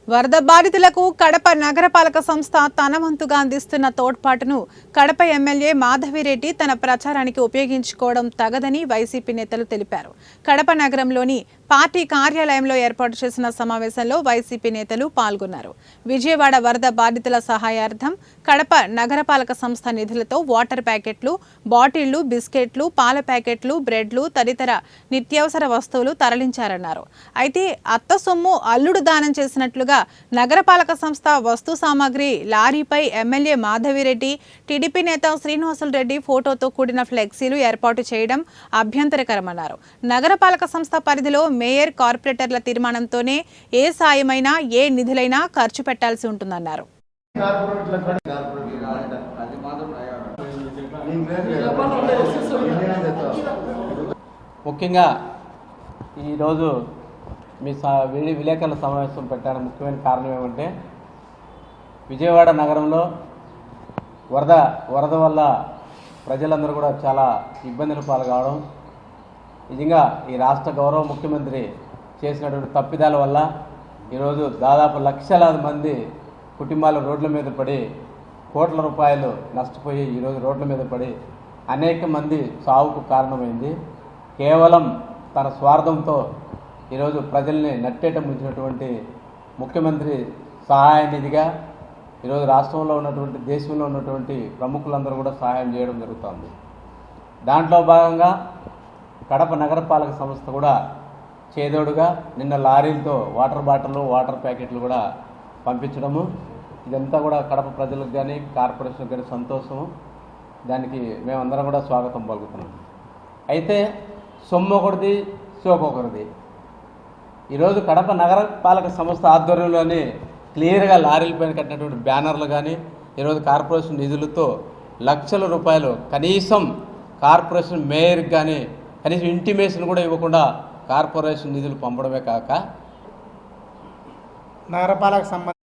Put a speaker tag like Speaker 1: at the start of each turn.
Speaker 1: వరద బాధితులకు కడప నగరపాలక సంస్థ తన వంతుగా అందిస్తున్న తోడ్పాటును కడప ఎమ్మెల్యే మాధవిరెడ్డి తన ప్రచారానికి ఉపయోగించుకోవడం తగదని వైసీపీ నేతలు తెలిపారు. కడప నగరంలోని పార్టీ కార్యాలయంలో ఏర్పాటు చేసిన సమావేశంలో వైసీపీ నేతలు పాల్గొన్నారు. విజయవాడ వరద బాధితుల సహాయార్థం కడప నగరపాలక సంస్థ నిధులతో వాటర్ ప్యాకెట్లు, బాటిళ్లు, బిస్కెట్లు, పాల ప్యాకెట్లు, బ్రెడ్లు తదితర నిత్యావసర వస్తువులు తరలించారన్నారు. అయితే అత్త సొమ్ము అల్లుడు దానం చేసినట్లుగా నగరపాలక సంస్థ వస్తు సామాగ్రి లారీపై ఎమ్మెల్యే మాధవిరెడ్డి, టీడీపీ నేత శ్రీనివాసులు రెడ్డి ఫోటోతో కూడిన ఫ్లెక్సీలు ఏర్పాటు చేయడం అభ్యంతరకరమన్నారు. నగరపాలక సంస్థ పరిధిలో మేయర్, కార్పొరేటర్ల తీర్మానంతోనే ఏ సాయమైనా, ఏ నిధులైనా ఖర్చు పెట్టాల్సి ఉంటుందన్నారు.
Speaker 2: ముఖ్యంగా ఈరోజు మీ విలేకరుల సమావేశం పెట్టడానికి ముఖ్యమైన కారణం ఏమంటే, విజయవాడ నగరంలో వరద వల్ల ప్రజలందరూ కూడా చాలా ఇబ్బందులు పాల్గొవడం, నిజంగా ఈ రాష్ట్ర గౌరవ ముఖ్యమంత్రి చేసినటువంటి తప్పిదాల వల్ల ఈరోజు దాదాపు లక్షలాది మంది కుటుంబాలు రోడ్ల మీద పడి కోట్ల రూపాయలు నష్టపోయి ఈరోజు రోడ్ల మీద పడి అనేక మంది సావుకు కారణమైంది. కేవలం తన స్వార్థంతో ఈరోజు ప్రజల్ని నట్టేట ముంచినటువంటి ముఖ్యమంత్రి సహాయ నిధిగా ఈరోజు రాష్ట్రంలో ఉన్నటువంటి, దేశంలో ఉన్నటువంటి ప్రముఖులందరూ కూడా సహాయం చేయడం జరుగుతుంది. దాంట్లో భాగంగా కడప నగరపాలక సంస్థ కూడా చేదోడుగా నిన్న లారీలతో వాటర్ బాటిల్, వాటర్ ప్యాకెట్లు కూడా పంపించడము, ఇదంతా కూడా కడప ప్రజలకు కానీ కార్పొరేషన్కి కానీ సంతోషము. దానికి మేమందరం కూడా స్వాగతం పలుకుతున్నాం. అయితే సొమ్ము ఒకటిది, సోకొకరిది. ఈరోజు కడప నగరపాలక సంస్థ ఆధ్వర్యంలోనే క్లియర్గా లారీలపైన కట్టినటువంటి బ్యానర్లు కానీ ఈరోజు కార్పొరేషన్ నిధులతో లక్షల రూపాయలు కనీసం కార్పొరేషన్ మేయర్కి కానీ కనీసం ఇంటిమేషన్ కూడా ఇవ్వకుండా కార్పొరేషన్ నిధులు పంపడమే కాక
Speaker 3: నగరపాలక సంబంధించి